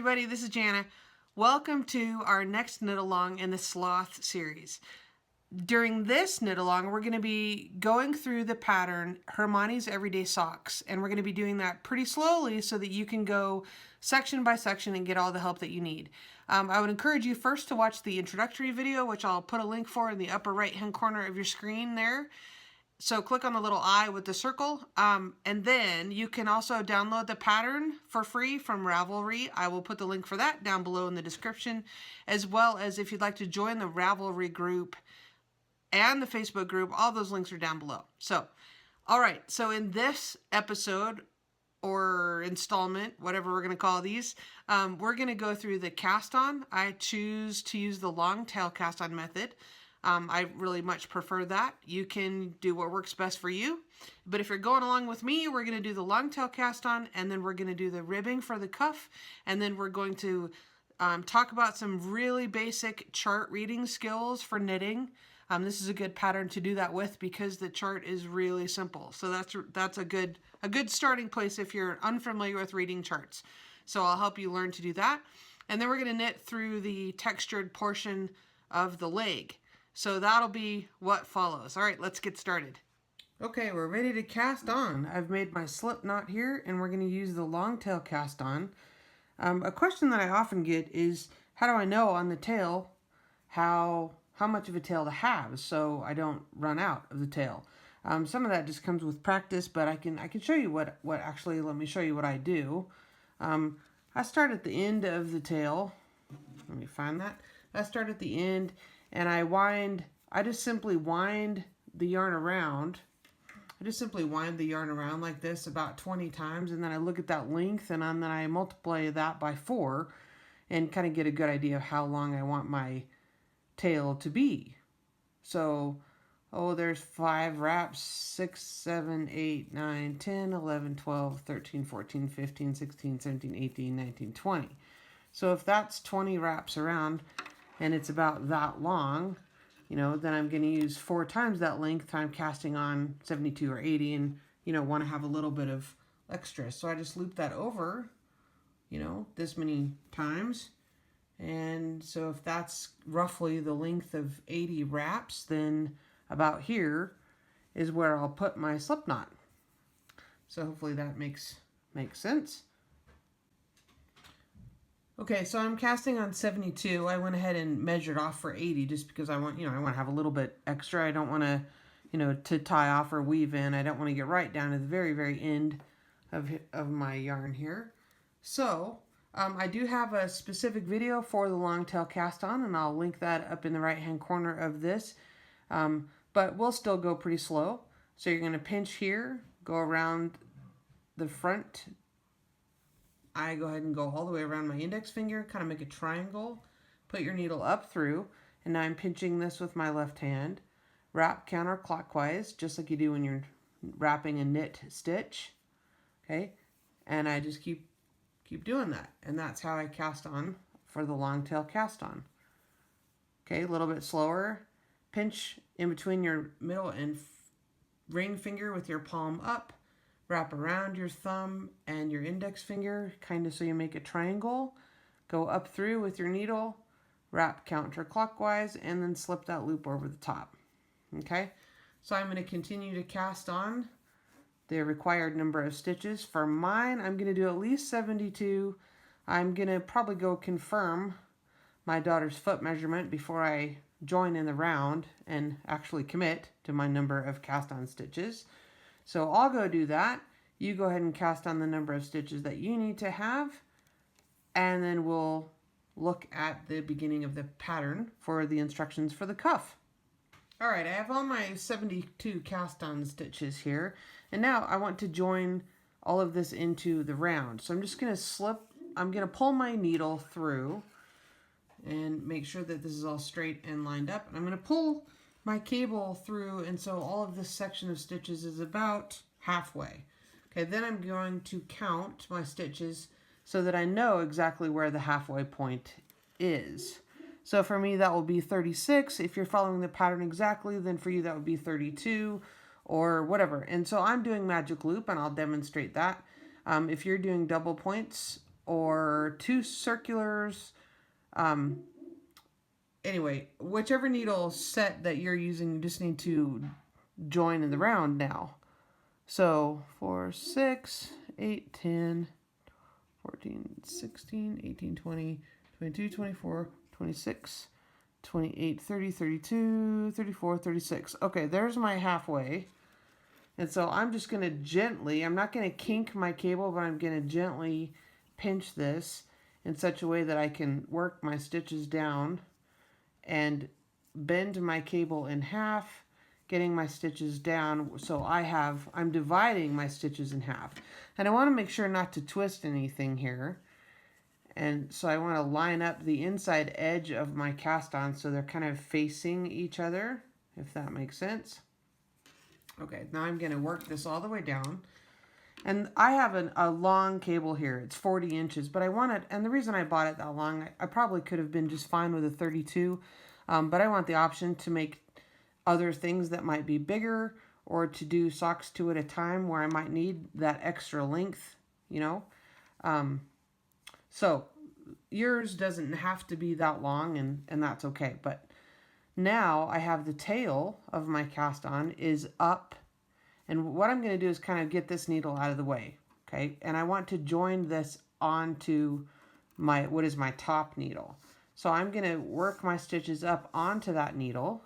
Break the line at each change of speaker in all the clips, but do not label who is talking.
everybody, this is Jana. Welcome to our next knit along in the Sloth series. During this knit along, we're going to be going through the pattern Hermione's Everyday Socks, and we're going to be doing that pretty slowly so that you can go section by section and get all the help that you need. I would encourage you first to watch the introductory video, which I'll put a link for in the upper right hand corner of your screen there. So click on the little eye with the circle, and then you can also download the pattern for free from Ravelry. I will put the link for that down below in the description, as well as if you'd like to join the Ravelry group and the Facebook group, all those links are down below. So, all right, so in this episode or installment, whatever we're going to call these, we're going to go through the cast on. I choose to use the long tail cast on method. I really much prefer that. You can do what works best for you. But if you're going along with me, we're going to do the long tail cast on, and then we're going to do the ribbing for the cuff, and then we're going to talk about some really basic chart reading skills for knitting. This is a good pattern to do that with because the chart is really simple. So that's a good starting place if you're unfamiliar with reading charts. So I'll help you learn to do that. And then we're going to knit through the textured portion of the leg. So that'll be what follows. All right, let's get started. Okay, we're ready to cast on. I've made my slip knot here, and we're going to use the long tail cast on. A question that I often get is, how do I know on the tail how much of a tail to have so I don't run out of the tail? Some of that just comes with practice, but I can show you what actually, let me show you what I do. I start at the end of the tail. Let me find that. I start at the end, and I just simply wind the yarn around. I just simply wind the yarn around like this about 20 times, and then I look at that length, and then I multiply that by 4 and kind of get a good idea of how long I want my tail to be. So, there's 5 wraps, 6, 7, 8, 9, 10, 11, 12, 13, 14, 15, 16, 17, 18, 19, 20. So if that's 20 wraps around, and it's about that long, then I'm going to use 4 times that length. I'm casting on 72 or 80 and, want to have a little bit of extra. So I just loop that over, this many times. And so if that's roughly the length of 80 wraps, then about here is where I'll put my slip knot. So hopefully that makes sense. Okay, so I'm casting on 72. I went ahead and measured off for 80 just because I want to have a little bit extra. I don't want to, to tie off or weave in. I don't want to get right down to the very, very end of my yarn here. So I do have a specific video for the long tail cast on, and I'll link that up in the right hand corner of this. But we'll still go pretty slow. So you're going to pinch here, go around the front. I go ahead and go all the way around my index finger, kind of make a triangle, put your needle up through, and now I'm pinching this with my left hand. Wrap counterclockwise, just like you do when you're wrapping a knit stitch. Okay, and I just keep doing that, and that's how I cast on for the long tail cast on. Okay, a little bit slower. Pinch in between your middle and ring finger with your palm up. Wrap around your thumb and your index finger, kind of so you make a triangle. Go up through with your needle, wrap counterclockwise, and then slip that loop over the top. Okay, so I'm going to continue to cast on the required number of stitches. For mine, I'm going to do at least 72. I'm going to probably go confirm my daughter's foot measurement before I join in the round and actually commit to my number of cast on stitches. So I'll go do that. You go ahead and cast on the number of stitches that you need to have, and then we'll look at the beginning of the pattern for the instructions for the cuff. All right, I have all my 72 cast on stitches here, and now I want to join all of this into the round. So I'm just going to I'm going to pull my needle through and make sure that this is all straight and lined up. And I'm going to pull my cable through, and so all of this section of stitches is about halfway. Okay, then I'm going to count my stitches so that I know exactly where the halfway point is. So for me, that will be 36. If you're following the pattern exactly, then for you that would be 32 or whatever. And so I'm doing magic loop, and I'll demonstrate that. If you're doing double points or 2 circulars. Anyway, whichever needle set that you're using, you just need to join in the round now. So 4, 6, 8, 10, 14, 16, 18, 20, 22, 24, 26, 28, 30, 32, 34, 36. Okay, there's my halfway. And so I'm just going to gently, I'm not going to kink my cable, but I'm going to gently pinch this in such a way that I can work my stitches down and bend my cable in half, getting my stitches down. So I'm dividing my stitches in half. And I want to make sure not to twist anything here. And so I want to line up the inside edge of my cast on so they're kind of facing each other, if that makes sense. Okay, now I'm going to work this all the way down. And I have a long cable here. It's 40 inches, but I wanted, and the reason I bought it that long, I probably could have been just fine with a 32, but I want the option to make other things that might be bigger, or to do socks 2 at a time where I might need that extra length, you know. So yours doesn't have to be that long, and that's okay. But now I have the tail of my cast on is up, and what I'm going to do is kind of get this needle out of the way, okay? And I want to join this onto what is my top needle. So I'm going to work my stitches up onto that needle,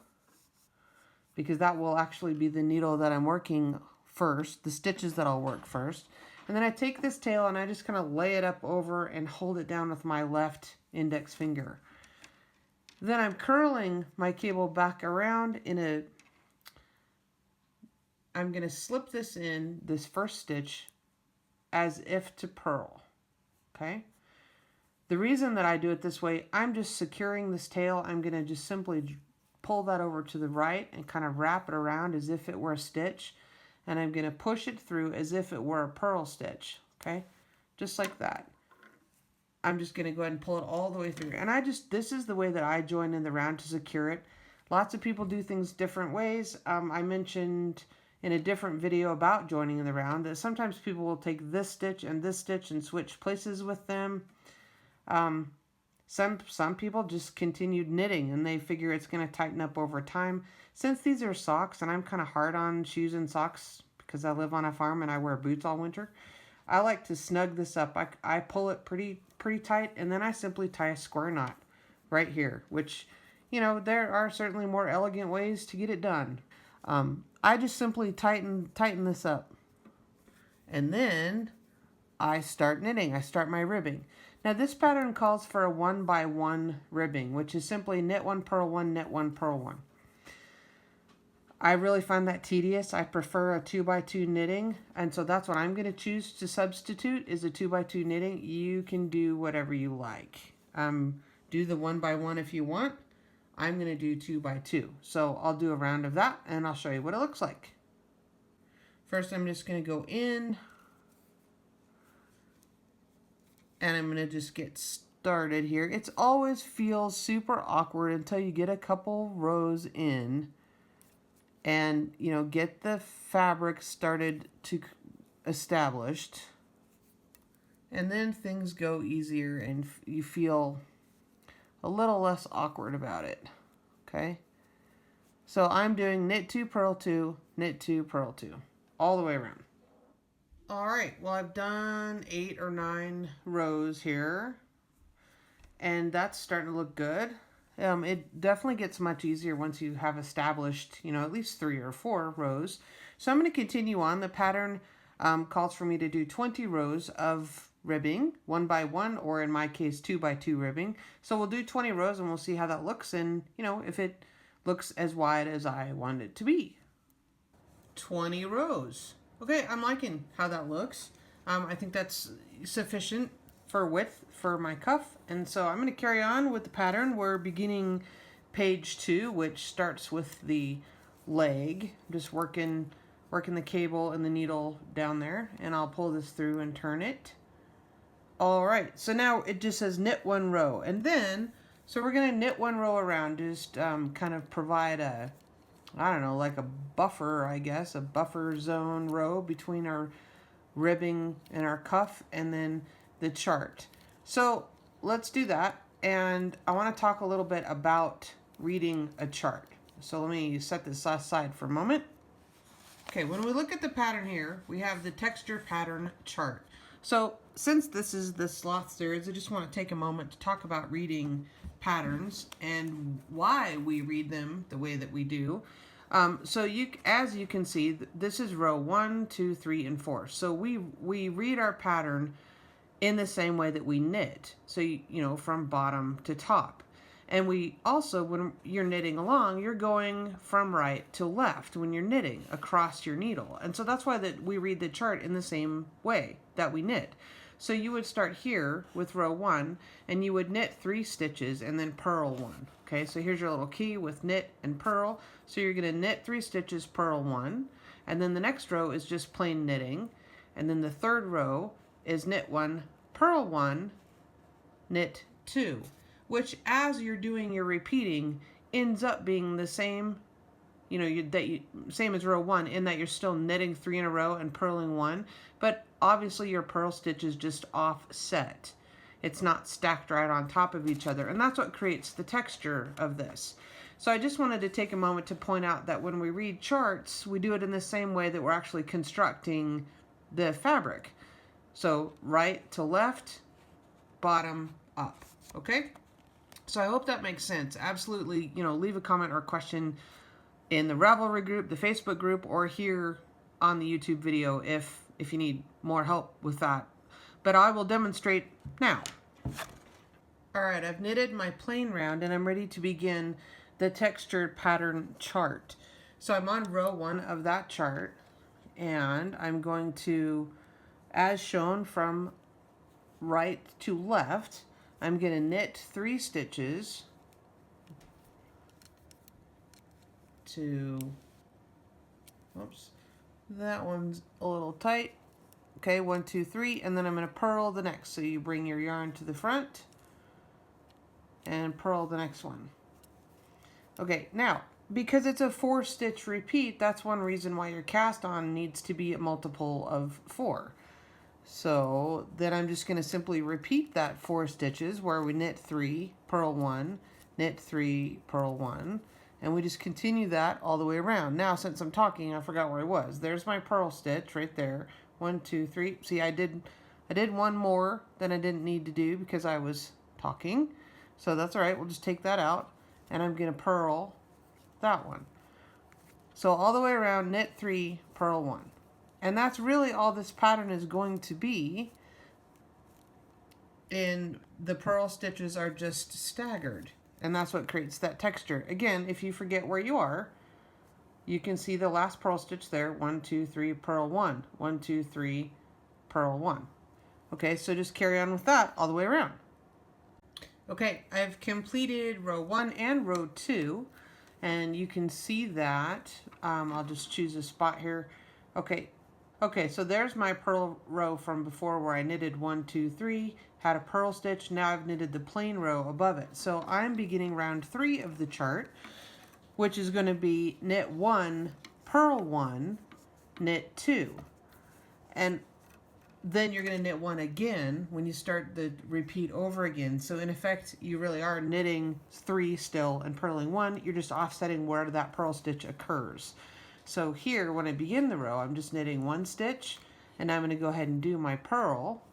because that will actually be the needle that I'm working first, the stitches that I'll work first. And then I take this tail and I just kind of lay it up over and hold it down with my left index finger. Then I'm curling my cable back around I'm going to slip this in, this first stitch, as if to purl, okay? The reason that I do it this way, I'm just securing this tail. I'm going to just simply pull that over to the right and kind of wrap it around as if it were a stitch. And I'm going to push it through as if it were a purl stitch, okay? Just like that. I'm just going to go ahead and pull it all the way through. And this is the way that I join in the round to secure it. Lots of people do things different ways. I mentioned in a different video about joining in the round that sometimes people will take this stitch and switch places with them. Some people just continued knitting and they figure it's going to tighten up over time. Since these are socks, and I'm kind of hard on shoes and socks because I live on a farm and I wear boots all winter, I like to snug this up. I pull it pretty tight, and then I simply tie a square knot right here, which, you know, there are certainly more elegant ways to get it done. I just simply tighten this up, and then I start knitting. I start my ribbing. Now this pattern calls for a 1x1 ribbing, which is simply knit 1, purl 1, knit 1, purl 1. I really find that tedious. I prefer a 2x2 knitting, and so that's what I'm going to choose to substitute is a 2x2 knitting. You can do whatever you like. Do the 1x1 if you want. I'm going to do 2x2. So I'll do a round of that, and I'll show you what it looks like. First, I'm just going to go in, and I'm going to just get started here. It always feels super awkward until you get a couple rows in and, you know, get the fabric started to established. And then things go easier and you feel a little less awkward about it, okay? So I'm doing knit 2, purl 2, knit 2, purl 2, all the way around. All right, well, I've done 8 or 9 rows here, and that's starting to look good. It definitely gets much easier once you have established, you know, at least 3 or 4 rows. So I'm going to continue on. The pattern calls for me to do 20 rows of ribbing, 1x1, or in my case, 2x2 ribbing. So we'll do 20 rows and we'll see how that looks, and, you know, if it looks as wide as I want it to be. 20 rows. Okay, I'm liking how that looks. I think that's sufficient for width for my cuff, and so I'm going to carry on with the pattern. We're beginning page 2, which starts with the leg. I'm just working the cable and the needle down there, and I'll pull this through and turn it. All right, so now it just says knit 1 row, and then so we're going to knit 1 row around, just kind of provide a, I don't know, like a buffer, I guess, a buffer zone row between our ribbing and our cuff, and then the chart. So let's do that. And I want to talk a little bit about reading a chart. So let me set this aside for a moment. Okay, when we look at the pattern here, we have the texture pattern chart. So since this is the Sloth series, I just want to take a moment to talk about reading patterns and why we read them the way that we do. So as you can see, this is row 1, 2, 3, and 4. So we read our pattern in the same way that we knit. So you know, from bottom to top. And we also, when you're knitting along, you're going from right to left when you're knitting across your needle. And so that's why that we read the chart in the same way that we knit. So you would start here with row 1 and you would knit 3 stitches and then purl 1. Okay, so here's your little key with knit and purl. So you're going to knit 3 stitches, purl 1, and then the next row is just plain knitting, and then the third row is knit 1, purl 1, knit 2, which as you're doing your repeating ends up being the same, you know, same as row 1 in that you're still knitting 3 in a row and purling 1, but obviously your purl stitch is just offset. It's not stacked right on top of each other, and that's what creates the texture of this. So I just wanted to take a moment to point out that when we read charts, we do it in the same way that we're actually constructing the fabric. So right to left, bottom up, okay? So I hope that makes sense. Absolutely, you know, leave a comment or a question in the Ravelry group, the Facebook group, or here on the YouTube video if you need more help with that. But I will demonstrate now. All right, I've knitted my plain round and I'm ready to begin the textured pattern chart. So I'm on row 1 of that chart, and I'm going to, as shown from right to left, I'm going to knit 3 stitches to, oops, that one's a little tight. Okay, 1, 2, 3, and then I'm going to purl the next. So you bring your yarn to the front and purl the next one. Okay, now, because it's a 4-stitch repeat, that's one reason why your cast on needs to be a multiple of 4. So then I'm just going to simply repeat that 4 stitches where we knit 3, purl 1, knit 3, purl 1, and we just continue that all the way around. Now, since I'm talking, I forgot where I was. There's my purl stitch right there. 1, 2, 3. See, I did one more than I didn't need to do because I was talking. So that's all right. We'll just take that out. And I'm going to purl that one. So all the way around, knit 3, purl 1. And that's really all this pattern is going to be. And the purl stitches are just staggered. And that's what creates that texture. Again, if you forget where you are, you can see the last purl stitch there. 1, 2, 3, purl 1. 1, 2, 3, purl 1. Okay, so just carry on with that all the way around. Okay, I've completed row 1 and row 2, and you can see that. I'll just choose a spot here. Okay, so there's my purl row from before where I knitted 1, 2, 3, had a purl stitch. Now I've knitted the plain row above it. So I'm beginning round 3 of the chart, which is going to be knit 1, purl 1, knit 2. And then you're going to knit 1 again when you start the repeat over again. So in effect, you really are knitting 3 still and purling 1. You're just offsetting where that purl stitch occurs. So here, when I begin the row, I'm just knitting 1 stitch, and I'm going to go ahead and do my purl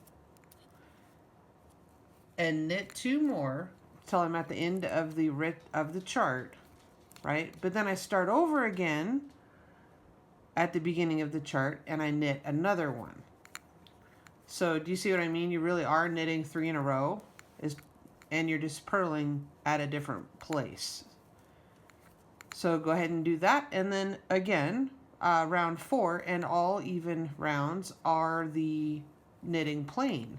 and knit 2 more till I'm at the end of the chart, right? But then I start over again at the beginning of the chart and I knit another 1. So do you see what I mean? You really are knitting 3 in a row, and you're just purling at a different place. So go ahead and do that, and then again, round 4, and all even rounds are the knitting plain.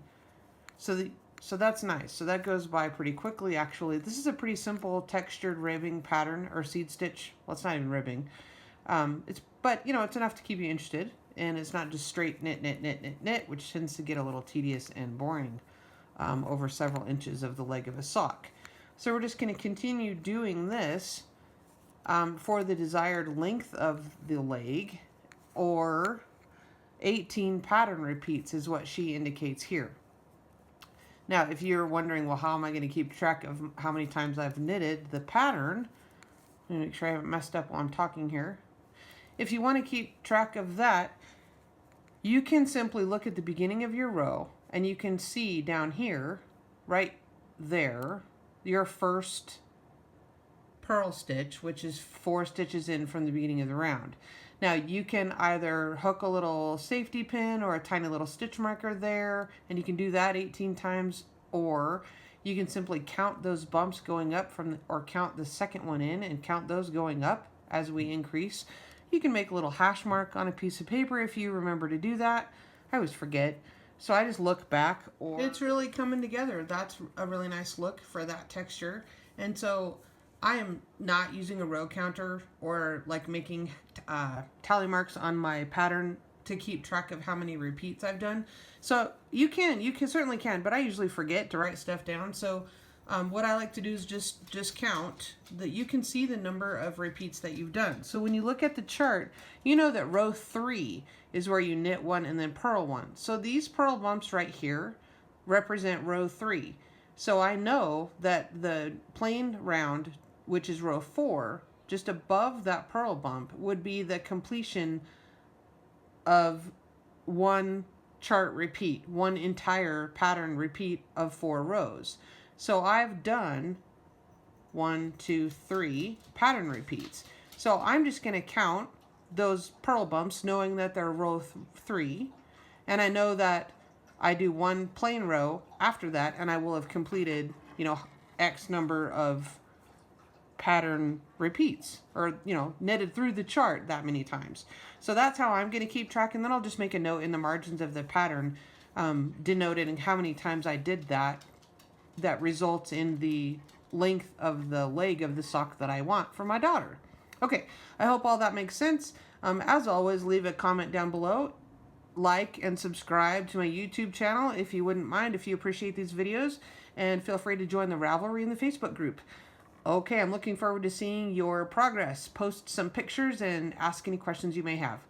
So that's nice. So that goes by pretty quickly, actually. This is a pretty simple textured ribbing pattern, or seed stitch. Well, it's not even ribbing. But you know, it's enough to keep you interested. And it's not just straight knit, knit, knit, knit, knit, which tends to get a little tedious and boring over several inches of the leg of a sock. So we're just going to continue doing this for the desired length of the leg, or 18 pattern repeats is what she indicates here. Now, if you're wondering, well, how am I going to keep track of how many times I've knitted the pattern, let me make sure I haven't messed up while I'm talking here. If you want to keep track of that, you can simply look at the beginning of your row and you can see down here, right there, your first purl stitch, which is 4 stitches in from the beginning of the round. Now you can either hook a little safety pin or a tiny little stitch marker there, and you can do that 18 times, or you can simply count those bumps going up or count the second one in and count those going up as we increase. You can make a little hash mark on a piece of paper if you remember to do that. I always forget. So I just look back, or it's really coming together. That's a really nice look for that texture. And so I am not using a row counter or like making tally marks on my pattern to keep track of how many repeats I've done. So you certainly can, but I usually forget to write stuff down. So what I like to do is just count that you can see the number of repeats that you've done. So when you look at the chart, you know that row 3 is where you knit 1 and then purl 1. So these purl bumps right here represent row 3. So I know that the plain round, which is row 4, just above that purl bump would be the completion of 1 chart repeat, 1 entire pattern repeat of 4 rows. So I've done 1, 2, 3 pattern repeats. So I'm just going to count those purl bumps knowing that they're row 3, and I know that I do 1 plain row after that and I will have completed, X number of pattern repeats, or knitted through the chart that many times. So that's how I'm going to keep track, and then I'll just make a note in the margins of the pattern denoting how many times I did that results in the length of the leg of the sock that I want for my daughter. Okay, I hope all that makes sense. As always, leave a comment down below, like and subscribe to my YouTube channel if you wouldn't mind, if you appreciate these videos, and feel free to join the Ravelry in the Facebook group. Okay, I'm looking forward to seeing your progress. Post some pictures and ask any questions you may have.